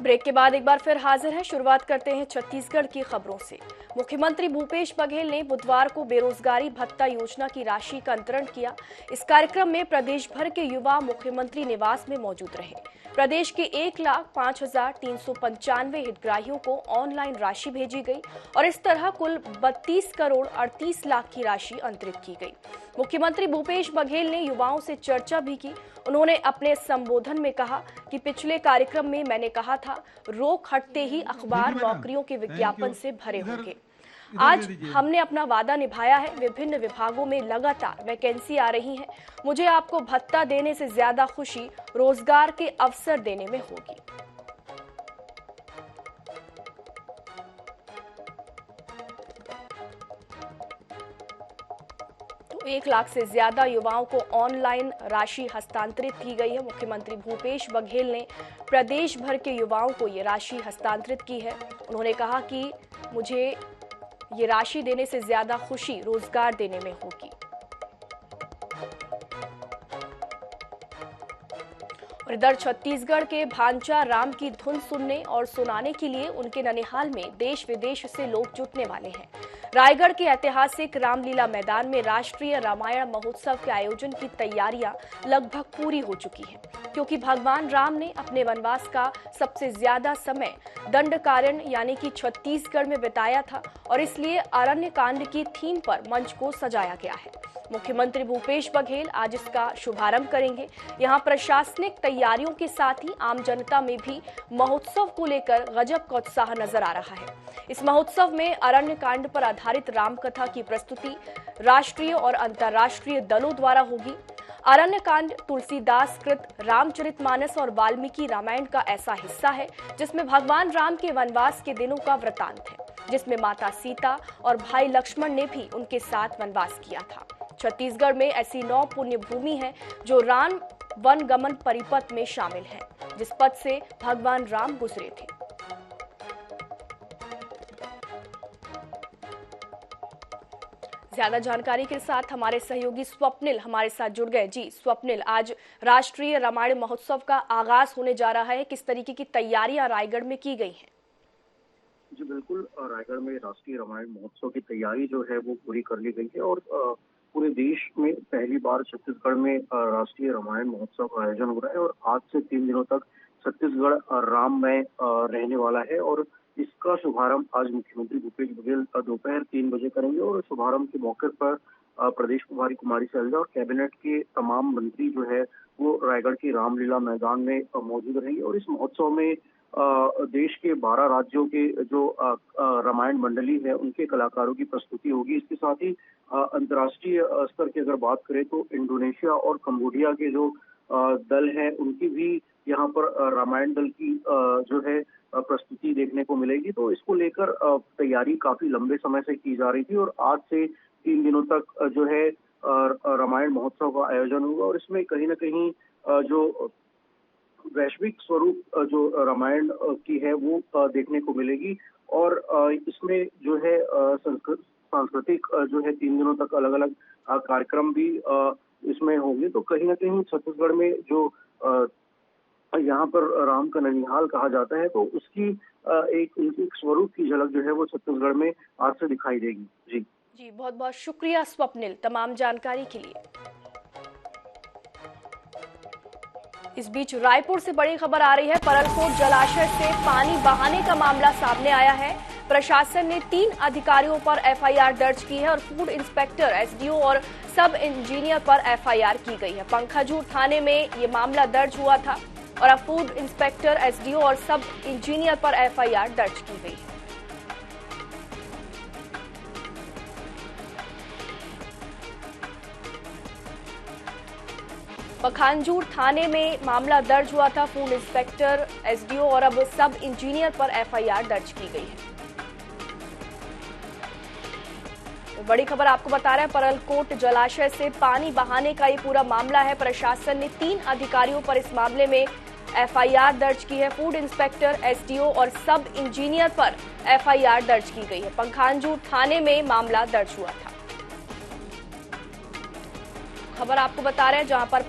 Break के बाद एक बार फिर हाजिर है। शुरुआत करते हैं छत्तीसगढ़ की खबरों से। मुख्यमंत्री भूपेश बघेल ने बुधवार को बेरोजगारी भत्ता योजना की राशि का अंतरण किया। इस कार्यक्रम में प्रदेश भर के युवा मुख्यमंत्री निवास में मौजूद रहे। प्रदेश के 1,05,395 हितग्राहियों को ऑनलाइन राशि भेजी गई और इस तरह कुल 32 करोड़ 38 लाख की राशि अंतरित की गई। मुख्यमंत्री भूपेश बघेल ने युवाओं से चर्चा भी की। उन्होंने अपने संबोधन में कहा कि पिछले कार्यक्रम में मैंने कहा था, रोक हटते ही अखबार नौकरियों के विज्ञापन से भरे होंगे। आज हमने अपना वादा निभाया है। विभिन्न विभागों में लगातार वैकेंसी आ रही है। मुझे आपको भत्ता देने से ज्यादा खुशी रोजगार के अवसर देने में होगी। तो 1 लाख से ज्यादा युवाओं को ऑनलाइन राशि हस्तांतरित की गई है। मुख्यमंत्री भूपेश बघेल ने प्रदेश भर के युवाओं को ये राशि हस्तांतरित की है। उन्होंने कहा कि मुझे ये राशि देने से ज्यादा खुशी रोजगार देने में होगी। और इधर छत्तीसगढ़ के भांचा राम की धुन सुनने और सुनाने के लिए उनके ननिहाल में देश विदेश से लोग जुटने वाले हैं। रायगढ़ के ऐतिहासिक रामलीला मैदान में राष्ट्रीय रामायण महोत्सव के आयोजन की तैयारियां लगभग पूरी हो चुकी हैं, क्योंकि भगवान राम ने अपने वनवास का सबसे ज्यादा समय दंडकारण्य यानी कि छत्तीसगढ़ में बिताया था और इसलिए अरण्य कांड की थीम पर मंच को सजाया गया है। मुख्यमंत्री भूपेश बघेल आज इसका शुभारंभ करेंगे। यहां प्रशासनिक तैयारियों के साथ ही आम जनता में भी महोत्सव को लेकर गजब का उत्साह नजर आ रहा है। इस महोत्सव में अरण्य कांड पर आधारित रामकथा की प्रस्तुति राष्ट्रीय और अंतर्राष्ट्रीय दलों द्वारा होगी। अरण्य कांड तुलसीदास कृत रामचरितमानस और वाल्मीकि रामायण का ऐसा हिस्सा है जिसमें भगवान राम के वनवास के दिनों का वृतांत है, जिसमें माता सीता और भाई लक्ष्मण ने भी उनके साथ वनवास किया था। छत्तीसगढ़ में ऐसी 9 पुण्य भूमि है जो राम वन गमन परिपथ में शामिल है, जिस पथ से भगवान राम गुजरे थे। ज्यादा जानकारी के साथ हमारे सहयोगी स्वप्निल हमारे साथ जुड़ गए। जी स्वप्निल, आज राष्ट्रीय रामायण महोत्सव का आगाज होने जा रहा है। किस तरीके की तैयारियां रायगढ़ में की गई हैं? जी बिल्कुल, रायगढ़ में राष्ट्रीय रामायण महोत्सव की तैयारी जो है वो पूरी कर ली गई है और पूरे देश में पहली बार छत्तीसगढ़ में राष्ट्रीय रामायण महोत्सव का आयोजन हो रहा है और आज से 3 दिनों तक छत्तीसगढ़ राममय रहने वाला है और इसका शुभारंभ आज मुख्यमंत्री भूपेश बघेल दोपहर 3 बजे करेंगे और शुभारंभ के मौके पर प्रदेश प्रभारी कुमारी सैलजा और कैबिनेट के तमाम मंत्री जो है वो रायगढ़ की रामलीला मैदान में मौजूद रहेंगे और इस महोत्सव में देश के 12 राज्यों के जो रामायण मंडली है उनके कलाकारों की प्रस्तुति होगी। इसके साथ ही अंतर्राष्ट्रीय स्तर की अगर बात करें तो इंडोनेशिया और कंबोडिया के जो दल हैं उनकी भी यहाँ पर रामायण दल की जो है प्रस्तुति देखने को मिलेगी। तो इसको लेकर तैयारी काफी लंबे समय से की जा रही थी और आज से 3 दिनों तक जो है रामायण महोत्सव का आयोजन होगा और इसमें कहीं ना कहीं जो वैश्विक स्वरूप जो रामायण की है वो देखने को मिलेगी और इसमें जो है सांस्कृतिक जो है 3 दिनों तक अलग अलग कार्यक्रम भी इसमें होंगे। तो कहीं ना कहीं छत्तीसगढ़ में जो यहाँ पर राम का ननिहाल कहा जाता है तो उसकी एक स्वरूप की झलक जो है वो छत्तीसगढ़ में आज से दिखाई देगी। जी बहुत बहुत शुक्रिया स्वप्निल तमाम जानकारी के लिए। इस बीच रायपुर से बड़ी खबर आ रही है। परलकोट जलाशय से पानी बहाने का मामला सामने आया है। प्रशासन ने 3 अधिकारियों पर एफआईआर दर्ज की है और फूड इंस्पेक्टर, एसडीओ और सब इंजीनियर पर एफआईआर की गई है। पंखाजूर थाने में ये मामला दर्ज हुआ था और अब फूड इंस्पेक्टर, एसडीओ और सब इंजीनियर पर एफआईआर दर्ज की गई है। पखांजूर थाने में मामला दर्ज हुआ था। फूड इंस्पेक्टर, एसडीओ और अब सब इंजीनियर पर एफआईआर दर्ज की गई है। तो बड़ी खबर आपको बता रहे हैं, परलकोट जलाशय से पानी बहाने का ये पूरा मामला है। प्रशासन ने 3 अधिकारियों पर इस मामले में एफआईआर दर्ज की है। फूड इंस्पेक्टर, एसडीओ और सब इंजीनियर पर एफआईआर दर्ज की गई है। पखांजूर थाने में मामला दर्ज हुआ था। खबर आपको बता रहे हैं, जहां पर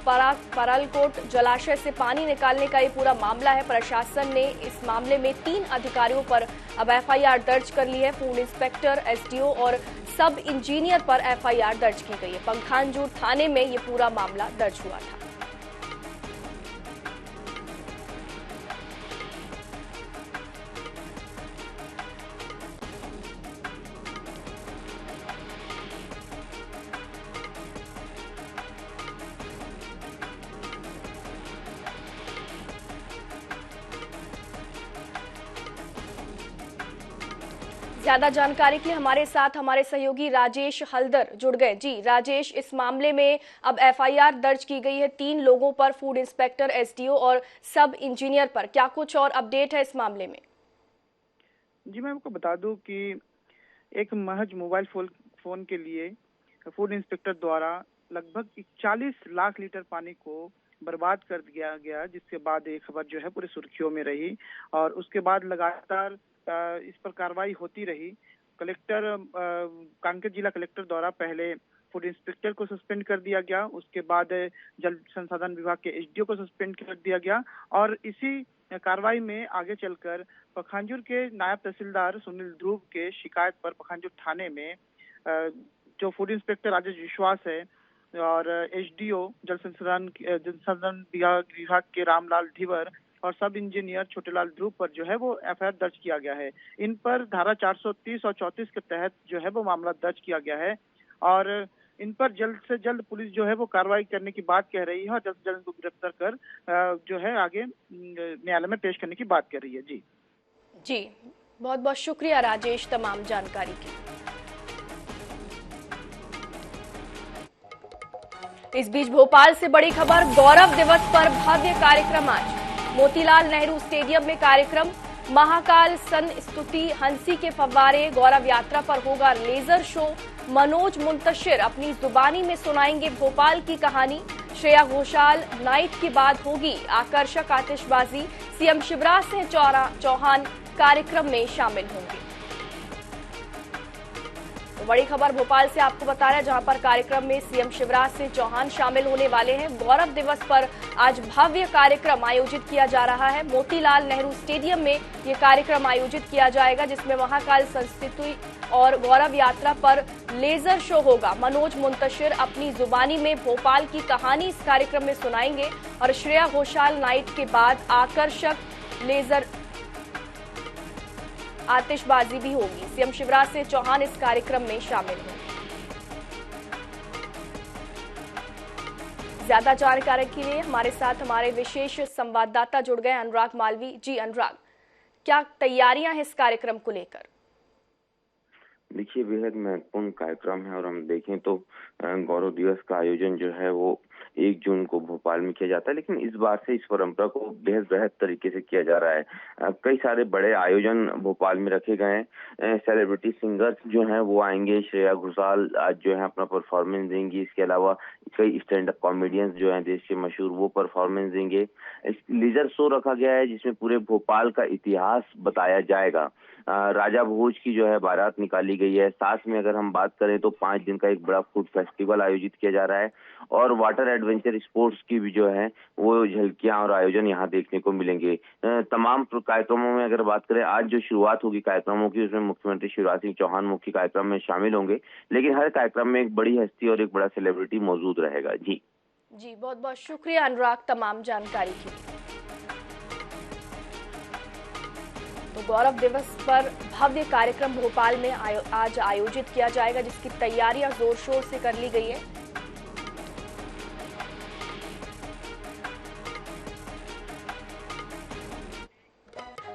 परालकोट जलाशय से पानी निकालने का ये पूरा मामला है। प्रशासन ने इस मामले में 3 अधिकारियों पर अब एफआईआर दर्ज कर ली है। फूड इंस्पेक्टर, एसडीओ और सब इंजीनियर पर एफआईआर दर्ज की गई है। पंखांजूर थाने में ये पूरा मामला दर्ज हुआ था। ज्यादा जानकारी के लिए हमारे साथ हमारे सहयोगी राजेश हल्दर जुड़ गए। जी राजेश, इस मामले में अब एफआईआर दर्ज की गई है 3 लोगों पर, फूड इंस्पेक्टर, एसडीओ और सब इंजीनियर पर। क्या कुछ और अपडेट है इस मामले में? जी मैं आपको बता दूं कि एक महज मोबाइल फोन के लिए फूड इंस्पेक्टर द्वारा लगभग 40 लाख लीटर पानी को बर्बाद कर दिया गया, जिसके बाद ये खबर जो है पूरी सुर्खियों में रही और उसके बाद लगातार इस पर कार्रवाई होती रही। कलेक्टर कांकेर जिला कलेक्टर द्वारा पहले फूड इंस्पेक्टर को सस्पेंड कर दिया गया, उसके बाद जल संसाधन विभाग के एसडीओ को सस्पेंड कर दिया गया और इसी कार्रवाई में आगे चलकर पखांजूर के नायब तहसीलदार सुनील ध्रुव के शिकायत पर पखांजूर थाने में जो फूड इंस्पेक्टर राजेश विश्वास है और एसडीओ जल संसाधन विभाग के रामलाल ढिवर और सब इंजीनियर छोटेलाल ध्रुव पर जो है वो एफआईआर दर्ज किया गया है। इन पर धारा 430 और 34 के तहत जो है वो मामला दर्ज किया गया है और इन पर जल्द से जल्द पुलिस जो है वो कार्रवाई करने की बात कह रही है और जल्द से जल्द इनको गिरफ्तार कर जो है आगे न्यायालय में पेश करने की बात कर रही है। जी बहुत बहुत शुक्रिया राजेश तमाम जानकारी की। इस बीच भोपाल से बड़ी खबर, गौरव दिवस पर भव्य कार्यक्रम आज मोतीलाल नेहरू स्टेडियम में कार्यक्रम। महाकाल सन स्तुति, हंसी के फव्वारे, गौरव यात्रा पर होगा लेजर शो। मनोज मुंतशिर अपनी जुबानी में सुनाएंगे भोपाल की कहानी। श्रेया घोषाल नाइट के बाद होगी आकर्षक आतिशबाजी। सीएम शिवराज सिंह चौहान कार्यक्रम में शामिल होंगे। तो बड़ी खबर भोपाल से आपको बता रहे हैं, जहां पर कार्यक्रम में सीएम शिवराज सिंह चौहान शामिल होने वाले हैं। गौरव दिवस पर आज भव्य कार्यक्रम आयोजित किया जा रहा है। मोतीलाल नेहरू स्टेडियम में ये कार्यक्रम आयोजित किया जाएगा, जिसमें महाकाल संस्कृति और गौरव यात्रा पर लेजर शो होगा। मनोज मुंतशिर अपनी जुबानी में भोपाल की कहानी इस कार्यक्रम में सुनाएंगे और श्रेया घोषाल नाइट के बाद आकर्षक लेजर आतिशबाजी भी होगी। सीएम शिवराज सिंह चौहान इस कार्यक्रम में शामिल होंगे। ज्यादा जानकारी के लिए हमारे साथ हमारे विशेष संवाददाता जुड़ गए अनुराग मालवी। जी अनुराग, क्या तैयारियां हैं इस कार्यक्रम को लेकर? देखिए, बेहद महत्वपूर्ण कार्यक्रम है और हम देखें तो गौरव दिवस का आयोजन जो है वो 1 जून को भोपाल में किया जाता है, लेकिन इस बार से इस परंपरा को बेहद तरीके से किया जा रहा है। कई सारे बड़े आयोजन भोपाल में रखे गए हैं। सेलिब्रिटी सिंगर्स जो हैं वो आएंगे। श्रेया घोषाल आज जो है अपना परफॉर्मेंस देंगी। इसके अलावा कई स्टैंड अप कॉमेडियंस जो हैं देश के मशहूर, वो परफॉर्मेंस देंगे। लेजर शो रखा गया है जिसमें पूरे भोपाल का इतिहास बताया जाएगा। राजा भोज की जो है बारात निकाली गई है। साथ में अगर हम बात करें तो 5 दिन का एक बड़ा फूड फेस्टिवल आयोजित किया जा रहा है और वाटर एडवेंचर स्पोर्ट्स की भी जो है वो झलकियां और आयोजन यहाँ देखने को मिलेंगे। तमाम कार्यक्रमों में अगर बात करें, आज जो शुरुआत होगी कार्यक्रमों की, उसमें मुख्यमंत्री शिवराज सिंह चौहान मुख्य कार्यक्रम में शामिल होंगे, लेकिन हर कार्यक्रम में एक बड़ी हस्ती और एक बड़ा सेलिब्रिटी मौजूद रहेगा। जी बहुत बहुत शुक्रिया अनुराग तमाम जानकारी के लिए। तो गौरव दिवस पर भव्य कार्यक्रम भोपाल में आज आयोजित किया जाएगा, जिसकी तैयारियां जोर शोर से कर ली गई है।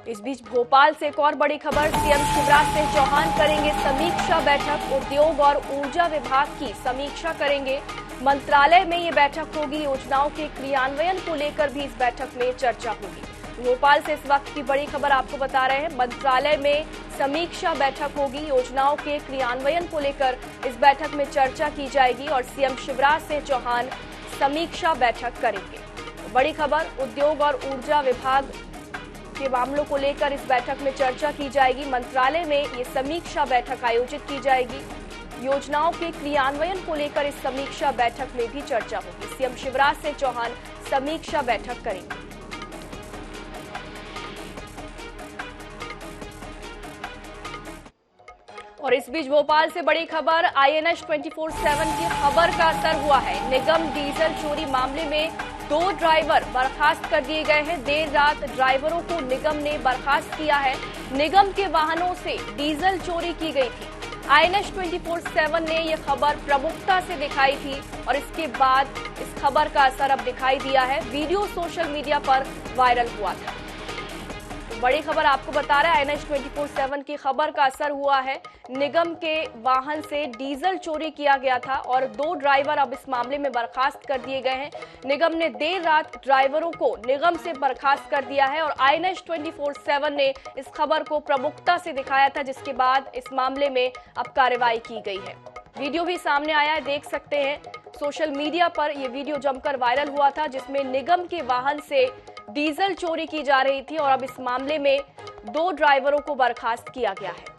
इस बीच भोपाल से एक और बड़ी खबर, सीएम शिवराज सिंह चौहान करेंगे समीक्षा बैठक। उद्योग और ऊर्जा विभाग की समीक्षा करेंगे। मंत्रालय में ये बैठक होगी। योजनाओं के क्रियान्वयन को लेकर भी इस बैठक में चर्चा होगी। भोपाल से इस वक्त की बड़ी खबर आपको बता रहे हैं, मंत्रालय में समीक्षा बैठक होगी। योजनाओं के क्रियान्वयन को लेकर इस बैठक में चर्चा की जाएगी और सीएम शिवराज सिंह चौहान समीक्षा बैठक करेंगे। बड़ी खबर, उद्योग और ऊर्जा विभाग के मामलों को लेकर इस बैठक में चर्चा की जाएगी। मंत्रालय में ये समीक्षा बैठक आयोजित की जाएगी योजनाओं के क्रियान्वयन को लेकर इस समीक्षा बैठक में भी चर्चा होगी। सीएम शिवराज सिंह चौहान समीक्षा बैठक करेंगे। और इस बीच भोपाल से बड़ी खबर, INS 24/7 की खबर का असर हुआ है। निगम डीजल चोरी मामले में 2 ड्राइवर बर्खास्त कर दिए गए हैं। देर रात ड्राइवरों को निगम ने बर्खास्त किया है। निगम के वाहनों से डीजल चोरी की गई थी। INS 24/7 ने यह खबर प्रमुखता से दिखाई थी और इसके बाद इस खबर का असर अब दिखाई दिया है। वीडियो सोशल मीडिया पर वायरल हुआ था। बड़ी खबर आपको बता रहा है, INS 24/7 की खबर का असर हुआ है। निगम के वाहन से डीजल चोरी किया गया था और 2 ड्राइवर अब इस मामले में बर्खास्त कर दिए गए हैं। निगम ने देर रात ड्राइवरों को निगम से बर्खास्त कर दिया है और INS 24/7 ने इस खबर को प्रमुखता से दिखाया था, जिसके बाद इस मामले में अब कार्रवाई की गई है। वीडियो भी सामने आया है, देख सकते हैं। सोशल मीडिया पर यह वीडियो जमकर वायरल हुआ था, जिसमें निगम के वाहन से डीजल चोरी की जा रही थी और अब इस मामले में 2 ड्राइवरों को बर्खास्त किया गया है।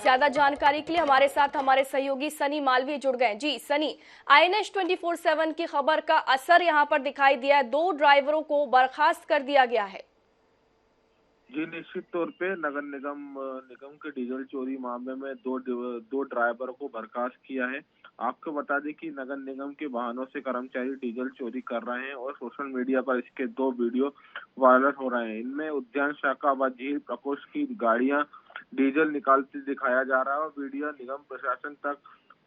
ज्यादा जानकारी के लिए हमारे साथ हमारे सहयोगी सनी मालवीय जुड़ गए। जी सनी, INS 24/7 की खबर का असर यहां पर दिखाई दिया है। 2 ड्राइवरों को बर्खास्त कर दिया गया है। जी, निश्चित तौर पे नगर निगम के डीजल चोरी मामले में दो ड्राइवर को बर्खास्त किया है। आपको बता दें कि नगर निगम के वाहनों से कर्मचारी डीजल चोरी कर रहे हैं और सोशल मीडिया पर इसके 2 वीडियो वायरल हो रहे हैं। इनमें उद्यान शाखा व झील प्रकोष्ठ की गाड़ियां डीजल निकालते दिखाया जा रहा है और वीडियो निगम प्रशासन तक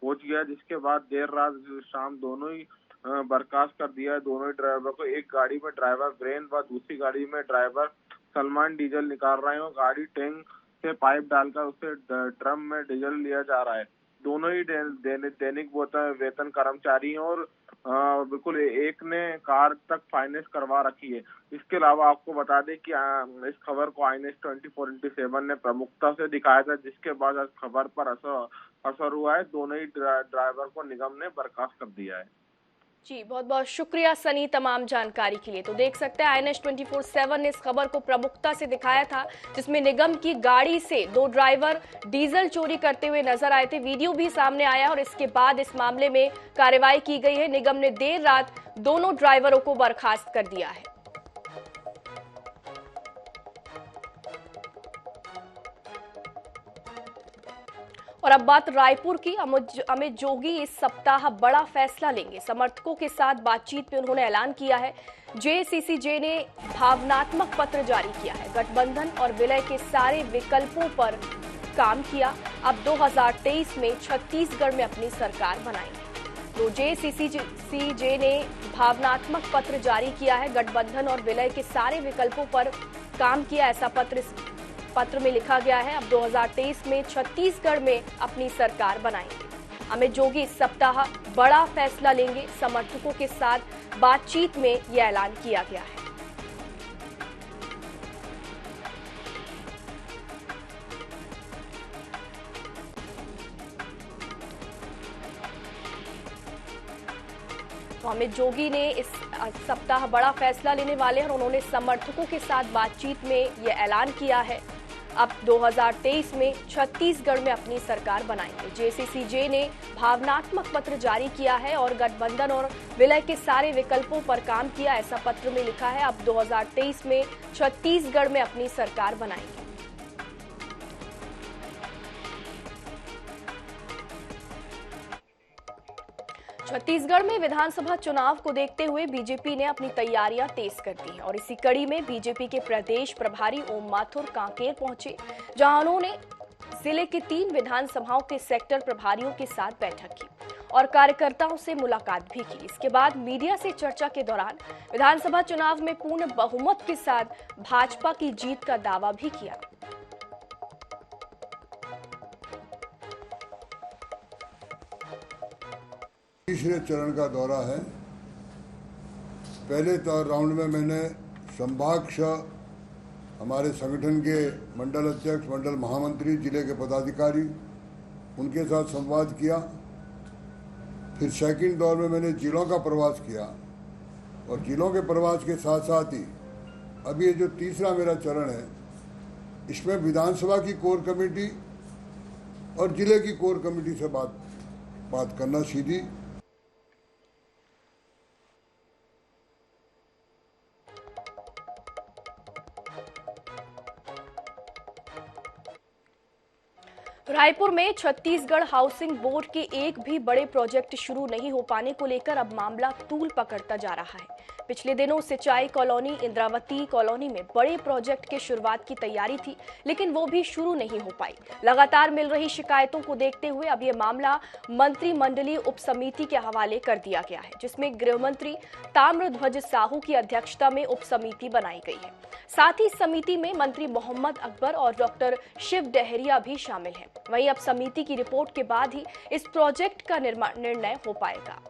पहुंच गया, जिसके बाद देर रात शाम दोनों ही बर्खास्त कर दिया है। दोनों ही ड्राइवर को, एक गाड़ी में ड्राइवर ब्रेन व दूसरी गाड़ी में ड्राइवर सलमान डीजल निकाल रहे हैं और गाड़ी टैंक से पाइप डालकर उसे ड्रम में डीजल लिया जा रहा है। दोनों ही दैनिक वेतन कर्मचारी हैं और बिल्कुल एक ने कार तक फाइनेंस करवा रखी है। इसके अलावा आपको बता दें कि इस खबर को INS 24/7 ने प्रमुखता से दिखाया था, जिसके बाद इस खबर पर असर हुआ है। दोनों ही ड्राइवर को निगम ने बर्खास्त कर दिया है। जी, बहुत बहुत शुक्रिया सनी तमाम जानकारी के लिए। तो देख सकते हैं INS 24/7 ने इस खबर को प्रमुखता से दिखाया था, जिसमें निगम की गाड़ी से 2 ड्राइवर डीजल चोरी करते हुए नजर आए थे। वीडियो भी सामने आया और इसके बाद इस मामले में कार्रवाई की गई है। निगम ने देर रात दोनों ड्राइवरों को बर्खास्त कर दिया है। और अब बात रायपुर की। अमित जोगी इस सप्ताह बड़ा फैसला लेंगे। समर्थकों के साथ बातचीत में उन्होंने ऐलान किया है। JCCJ ने भावनात्मक पत्र जारी किया है। गठबंधन और विलय के सारे विकल्पों पर काम किया। अब 2023 में छत्तीसगढ़ में अपनी सरकार बनाएंगे। तो JCCJ ने भावनात्मक पत्र जारी किया है। गठबंधन और विलय के सारे विकल्पों पर काम किया, ऐसा पत्र में लिखा गया है। अब 2023 में छत्तीसगढ़ में अपनी सरकार बनाएंगे। अमित जोगी इस सप्ताह बड़ा फैसला लेंगे। समर्थकों के साथ बातचीत में यह ऐलान किया गया है। तो अमित जोगी ने इस सप्ताह बड़ा फैसला लेने वाले हैं और उन्होंने समर्थकों के साथ बातचीत में यह ऐलान किया है। अब 2023 में छत्तीसगढ़ में अपनी सरकार बनाएंगे। JCCJ ने भावनात्मक पत्र जारी किया है और गठबंधन और विलय के सारे विकल्पों पर काम किया, ऐसा पत्र में लिखा है। अब 2023 में छत्तीसगढ़ में अपनी सरकार बनाएंगे। छत्तीसगढ़ में विधानसभा चुनाव को देखते हुए बीजेपी ने अपनी तैयारियां तेज कर दी हैं और इसी कड़ी में बीजेपी के प्रदेश प्रभारी ओम माथुर कांकेर पहुंचे, जहां उन्होंने जिले के 3 विधानसभाओं के सेक्टर प्रभारियों के साथ बैठक की और कार्यकर्ताओं से मुलाकात भी की। इसके बाद मीडिया से चर्चा के दौरान विधानसभा चुनाव में पूर्ण बहुमत के साथ भाजपा की जीत का दावा भी किया। तीसरे चरण का दौरा है। पहले राउंड में मैंने संभाग हमारे संगठन के मंडल अध्यक्ष, मंडल महामंत्री, जिले के पदाधिकारी, उनके साथ संवाद किया। फिर सेकंड दौर में मैंने जिलों का प्रवास किया और जिलों के प्रवास के साथ साथ ही अब ये जो तीसरा मेरा चरण है, इसमें विधानसभा की कोर कमेटी और जिले की कोर कमेटी से बात करना सीधी। रायपुर में छत्तीसगढ़ हाउसिंग बोर्ड के एक भी बड़े प्रोजेक्ट शुरू नहीं हो पाने को लेकर अब मामला तूल पकड़ता जा रहा है। पिछले दिनों सिंचाई कॉलोनी, इंद्रावती कॉलोनी में बड़े प्रोजेक्ट के शुरुआत की तैयारी थी, लेकिन वो भी शुरू नहीं हो पाई। लगातार मिल रही शिकायतों को देखते हुए अब ये मामला मंत्रिमंडलीय उप समिति के हवाले कर दिया गया है, जिसमें गृह मंत्री ताम्रध्वज साहू की अध्यक्षता में उप समिति बनाई गई है। साथ ही इस समिति में मंत्री मोहम्मद अकबर और डॉक्टर शिव डहरिया भी शामिल हैं। वहीं अब समिति की रिपोर्ट के बाद ही इस प्रोजेक्ट का निर्णय हो पाएगा।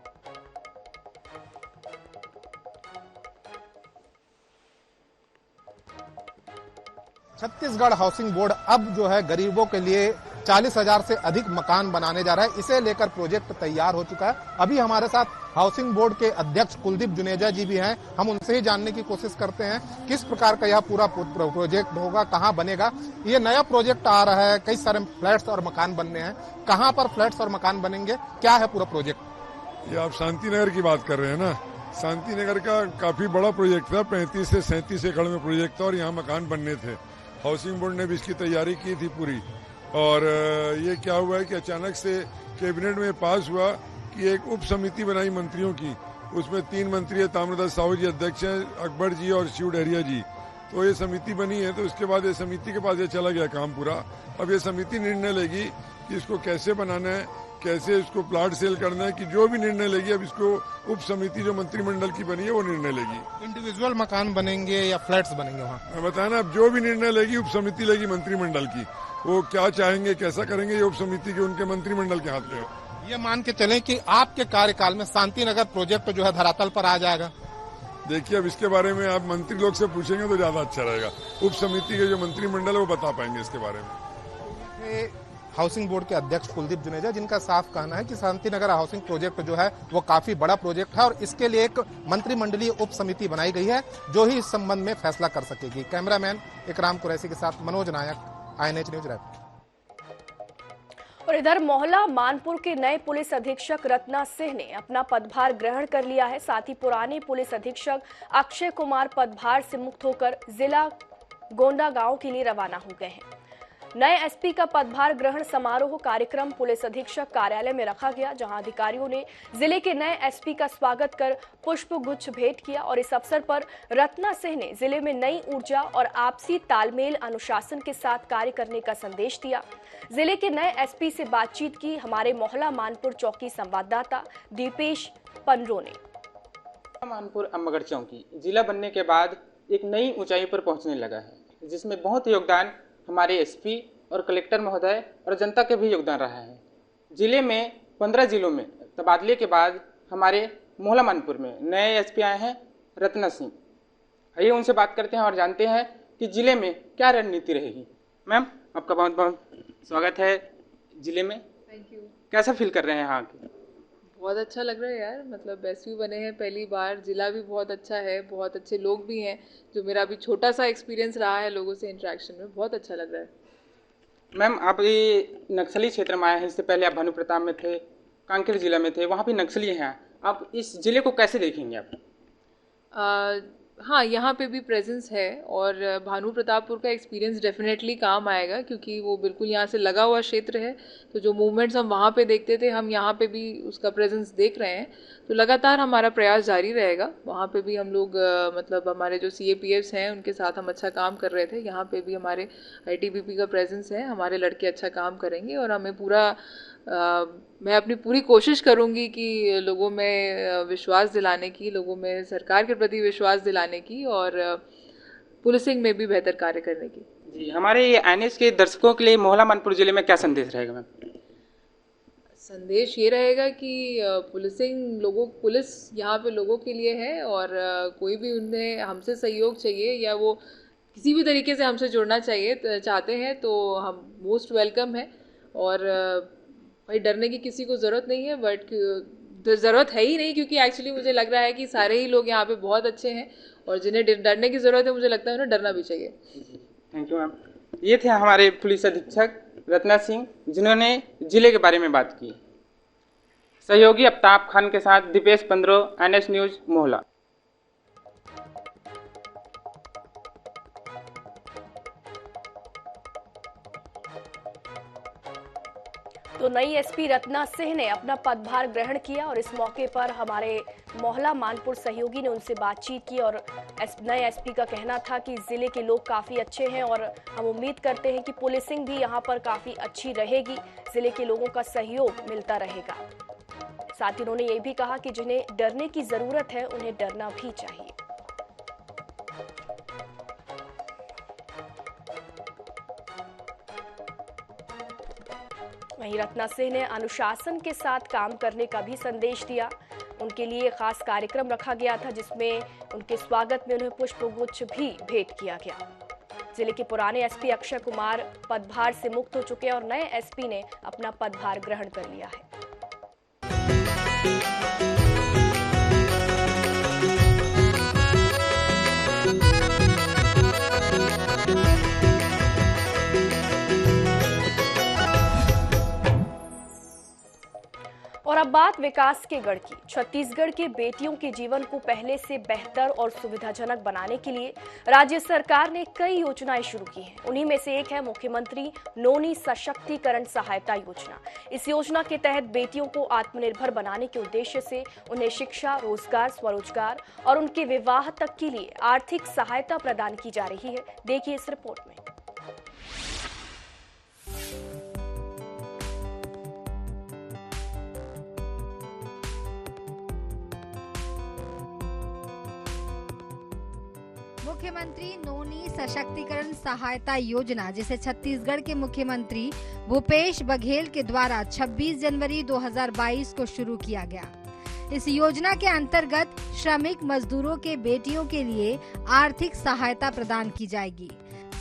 छत्तीसगढ़ हाउसिंग बोर्ड अब जो है गरीबों के लिए 40,000 से अधिक मकान बनाने जा रहा है। इसे लेकर प्रोजेक्ट तैयार हो चुका है। अभी हमारे साथ हाउसिंग बोर्ड के अध्यक्ष कुलदीप जुनेजा जी भी हैं। हम उनसे ही जानने की कोशिश करते हैं किस प्रकार का यह पूरा प्रोजेक्ट होगा, कहां बनेगा। ये नया प्रोजेक्ट आ रहा है, कई सारे फ्लैट्स और मकान बनने हैं। कहां पर फ्लैट्स और मकान बनेंगे, क्या है पूरा प्रोजेक्ट? ये आप शांति नगर की बात कर रहे हैं ना? शांति नगर का काफी बड़ा प्रोजेक्ट था, 35 से 37 एकड़ में प्रोजेक्ट था और यहाँ मकान बनने थे। हाउसिंग बोर्ड ने भी इसकी तैयारी की थी पूरी, और ये क्या हुआ है कि अचानक से कैबिनेट में पास हुआ कि एक उप समिति बनाई मंत्रियों की। उसमें 3 मंत्री है, ताम्रध्वज साहू जी अध्यक्ष हैं, अकबर जी और शिव डहरिया जी। तो ये समिति बनी है, तो उसके बाद ये समिति के पास ये चला गया काम पूरा। अब ये समिति निर्णय लेगी कि इसको कैसे बनाना है, कैसे इसको प्लाट सेल करना है, कि जो भी निर्णय लेगी अब इसको उप समिति जो मंत्रिमंडल की बनी है वो निर्णय लेगी। इंडिविजुअल मकान बनेंगे या फ्लैट्स बनेंगे वहाँ? मैं बताया ना, अब जो भी निर्णय लेगी उप समिति लेगी मंत्रिमंडल की। वो क्या चाहेंगे, कैसा करेंगे, ये उप समिति के उनके मंत्रिमंडल के हाथ में है। ये मान के चलें कि आपके कार्यकाल में शांति नगर प्रोजेक्ट जो है धरातल पर आ जाएगा? देखिए, अब इसके बारे में आप मंत्री लोग से पूछेंगे तो ज्यादा अच्छा रहेगा। उप समिति के जो मंत्रिमंडल है वो बता पाएंगे इसके बारे में। हाउसिंग बोर्ड के अध्यक्ष कुलदीप जुनेजा, जिनका साफ कहना है कि शांति नगर हाउसिंग प्रोजेक्ट जो है वो काफी बड़ा प्रोजेक्ट है और इसके लिए एक मंत्रिमंडलीय उप समिति बनाई गई है जो ही इस संबंध में फैसला कर सकेगी। कैमरामैन इकराम कुरैशी के साथ मनोज नायक, INH न्यूज रायपुर। और इधर मोहला मानपुर के नए पुलिस अधीक्षक रत्ना सिंह ने अपना पदभार ग्रहण कर लिया है। साथ ही पुराने पुलिस अधीक्षक अक्षय कुमार पदभार से मुक्त होकर जिला गोंडा गांव के लिए रवाना हो गए हैं। नए एसपी का पदभार ग्रहण समारोह कार्यक्रम पुलिस अधीक्षक कार्यालय में रखा गया, जहां अधिकारियों ने जिले के नए एसपी का स्वागत कर पुष्प गुच्छ भेंट किया और इस अवसर पर रत्ना सिंह ने जिले में नई ऊर्जा और आपसी तालमेल, अनुशासन के साथ कार्य करने का संदेश दिया। जिले के नए एसपी से बातचीत की हमारे मोहला मानपुर चौकी संवाददाता दीपेश पनरो ने। मानपुर अम्बगढ़ चौकी जिला बनने के बाद एक नई ऊंचाई पर पहुंचने लगा है, जिसमें बहुत योगदान हमारे एसपी और कलेक्टर महोदय और जनता के भी योगदान रहा है। जिले में 15 जिलों में तबादले के बाद हमारे मोहला मानपुर में नए एसपी आए हैं रत्ना सिंह। आइए उनसे बात करते हैं और जानते हैं कि जिले में क्या रणनीति रहेगी। मैम, आपका बहुत बहुत स्वागत है जिले में। Thank you. कैसा फील कर रहे हैं यहाँ के? बहुत अच्छा लग रहा है यार, मतलब एसपी बने हैं पहली बार, जिला भी बहुत अच्छा है, बहुत अच्छे लोग भी हैं। जो मेरा अभी छोटा सा एक्सपीरियंस रहा है लोगों से इंटरेक्शन में, बहुत अच्छा लग रहा है। मैम, आप ये नक्सली क्षेत्र में आए हैं, इससे पहले आप भानु प्रताप में थे, कांकेर जिला में थे, वहाँ भी नक्सली हैं। आप इस जिले को कैसे देखेंगे आप? हाँ, यहाँ पे भी प्रेजेंस है और भानु प्रतापपुर का एक्सपीरियंस डेफिनेटली काम आएगा, क्योंकि वो बिल्कुल यहाँ से लगा हुआ क्षेत्र है। तो जो मूवमेंट्स हम वहाँ पे देखते थे, हम यहाँ पे भी उसका प्रेजेंस देख रहे हैं। तो लगातार हमारा प्रयास जारी रहेगा। वहाँ पे भी हम लोग मतलब हमारे जो CAPFs हैं उनके साथ हम अच्छा काम कर रहे थे। यहाँ पे भी हमारे ITBP का प्रेजेंस है, हमारे लड़के अच्छा काम करेंगे और हमें पूरा मैं अपनी पूरी कोशिश करूंगी कि लोगों में विश्वास दिलाने की, लोगों में सरकार के प्रति विश्वास दिलाने की और पुलिसिंग में भी बेहतर कार्य करने की। जी, हमारे ये NH के दर्शकों के लिए मोहला मानपुर जिले में क्या संदेश रहेगा मैम? संदेश ये रहेगा कि पुलिस यहाँ पे लोगों के लिए है और कोई भी उन्हें हमसे सहयोग चाहिए या वो किसी भी तरीके से हमसे जुड़ना चाहते हैं तो हम मोस्ट वेलकम है। और भाई डरने की किसी को ज़रूरत नहीं है, बट ज़रूरत है ही नहीं, क्योंकि एक्चुअली मुझे लग रहा है कि सारे ही लोग यहाँ पे बहुत अच्छे हैं और जिन्हें डरने की ज़रूरत है मुझे लगता है उन्हें डरना भी चाहिए। Thank you ma'am. ये थे हमारे पुलिस अधीक्षक रत्ना सिंह, जिन्होंने जिले के बारे में बात की। सहयोगी अफ्ताब खान के साथ दीपेश पंद्रो, NS न्यूज मोहला। तो नई एसपी रत्ना सिंह ने अपना पदभार ग्रहण किया और इस मौके पर हमारे मोहला मानपुर सहयोगी ने उनसे बातचीत की और नए एसपी का कहना था कि जिले के लोग काफी अच्छे हैं और हम उम्मीद करते हैं कि पुलिसिंग भी यहां पर काफी अच्छी रहेगी, जिले के लोगों का सहयोग मिलता रहेगा। साथ ही उन्होंने ये भी कहा कि जिन्हें डरने की जरूरत है उन्हें डरना भी चाहिए। वहीं रत्ना सिंह ने अनुशासन के साथ काम करने का भी संदेश दिया। उनके लिए खास कार्यक्रम रखा गया था जिसमें उनके स्वागत में उन्हें पुष्पगुच्छ भी भेंट किया गया। जिले के पुराने एसपी अक्षय कुमार पदभार से मुक्त हो चुके हैं और नए एसपी ने अपना पदभार ग्रहण कर लिया है। और अब बात विकास के गढ़ की। छत्तीसगढ़ के बेटियों के जीवन को पहले से बेहतर और सुविधाजनक बनाने के लिए राज्य सरकार ने कई योजनाएं शुरू की हैं। उन्हीं में से एक है मुख्यमंत्री नोनी सशक्तिकरण सहायता योजना। इस योजना के तहत बेटियों को आत्मनिर्भर बनाने के उद्देश्य से उन्हें शिक्षा, रोजगार, स्वरोजगार और उनके विवाह तक के लिए आर्थिक सहायता प्रदान की जा रही है। देखिए इस रिपोर्ट में। मुख्यमंत्री नोनी सशक्तिकरण सहायता योजना, जिसे छत्तीसगढ़ के मुख्यमंत्री भूपेश बघेल के द्वारा 26 जनवरी 2022 को शुरू किया गया। इस योजना के अंतर्गत श्रमिक मजदूरों के बेटियों के लिए आर्थिक सहायता प्रदान की जाएगी।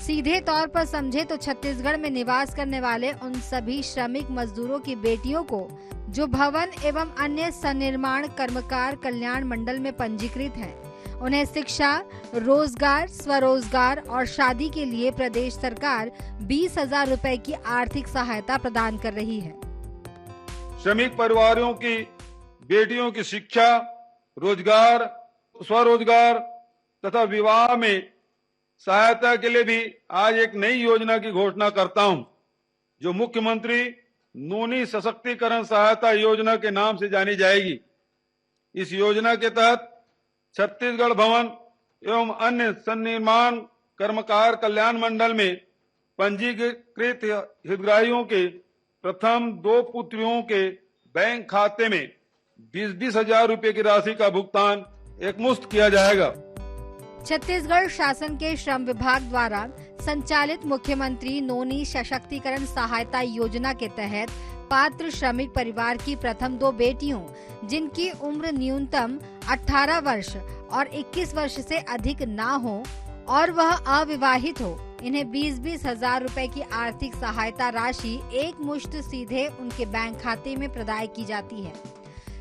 सीधे तौर पर समझे तो छत्तीसगढ़ में निवास करने वाले उन सभी श्रमिक मजदूरों की बेटियों को जो भवन एवं अन्य सन्निर्माण कर्मकार कल्याण मंडल में पंजीकृत हैं, उन्हें शिक्षा, रोजगार, स्वरोजगार और शादी के लिए प्रदेश सरकार 20,000 रुपए की आर्थिक सहायता प्रदान कर रही है। श्रमिक परिवारों की बेटियों की शिक्षा, रोजगार, स्वरोजगार तथा विवाह में सहायता के लिए भी आज एक नई योजना की घोषणा करता हूं, जो मुख्यमंत्री नोनी सशक्तिकरण सहायता योजना के नाम से जानी जाएगी। इस योजना के तहत छत्तीसगढ़ भवन एवं अन्य सन्निर्माण कर्मकार कल्याण मंडल में पंजीकृत हितग्राहियों के प्रथम 2 पुत्रियों के बैंक खाते में 20,000 रुपए की राशि का भुगतान एकमुश्त किया जाएगा। छत्तीसगढ़ शासन के श्रम विभाग द्वारा संचालित मुख्यमंत्री नोनी सशक्तिकरण सहायता योजना के तहत पात्र श्रमिक परिवार की प्रथम 2 बेटियों, जिनकी उम्र न्यूनतम 18 वर्ष और 21 वर्ष से अधिक ना हो और वह अविवाहित हो, इन्हें 20,000 रुपए की आर्थिक सहायता राशि एक मुश्त सीधे उनके बैंक खाते में प्रदान की जाती है।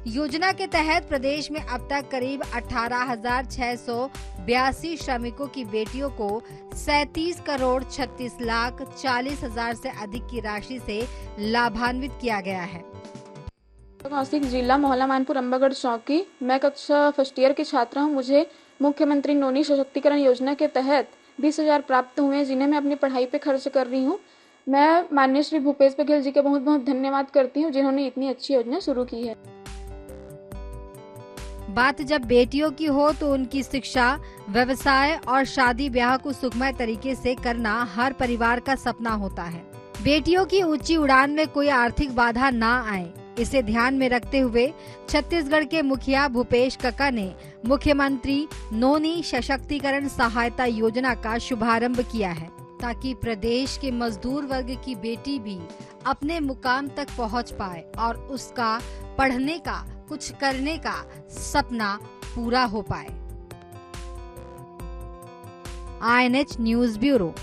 योजना के तहत प्रदेश में अब तक करीब 18,682 श्रमिकों की बेटियों को 37,36,40,000 से अधिक की राशि से लाभान्वित किया गया है। कौशिक, जिला मोहला मानपुर, अम्बागढ़ चौकी। मैं कक्षा फर्स्ट ईयर की छात्रा हूँ। मुझे मुख्यमंत्री नोनी सशक्तिकरण योजना के तहत 20,000 प्राप्त हुए हैं, जिन्हें मैं अपनी पढ़ाई पे खर्च कर रही हूँ। मैं माननीय श्री भूपेश बघेल जी का बहुत बहुत धन्यवाद करती हूँ, जिन्होंने इतनी अच्छी योजना शुरू की है। बात जब बेटियों की हो तो उनकी शिक्षा, व्यवसाय और शादी ब्याह को सुखमय तरीके से करना हर परिवार का सपना होता है। बेटियों की ऊंची उड़ान में कोई आर्थिक बाधा ना आए, इसे ध्यान में रखते हुए छत्तीसगढ़ के मुखिया भूपेश कक्का ने मुख्यमंत्री नोनी सशक्तिकरण सहायता योजना का शुभारंभ किया है, ताकि प्रदेश के मजदूर वर्ग की बेटी भी अपने मुकाम तक पहुंच पाए और उसका पढ़ने का, कुछ करने का सपना पूरा हो पाए। INH news bureau.